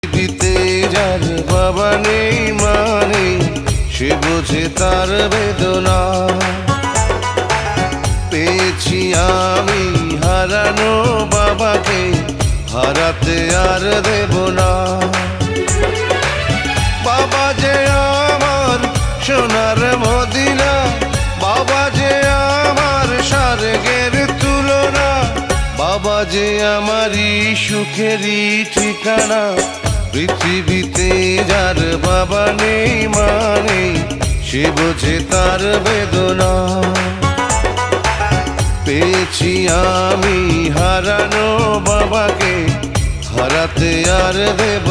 পৃথিবীতে যার বাবা নেই মা নেই, সে বোঝে তার বেদনা। পেয়েছি আমি হারানো বাবাকে, হারাতে আর দেব না। বাবা যে আমার সোনার মদিনা, বাবা যে আমার স্বর্গের তুলনা, বাবা যে আমারই সুখেরই ঠিকানা। পৃথিবীতে যার বাবা নেই মা নেই, সে বোঝে তার বেদনা। পেয়েছি আমি হারানো বাবাকে, হারাতে আর দেব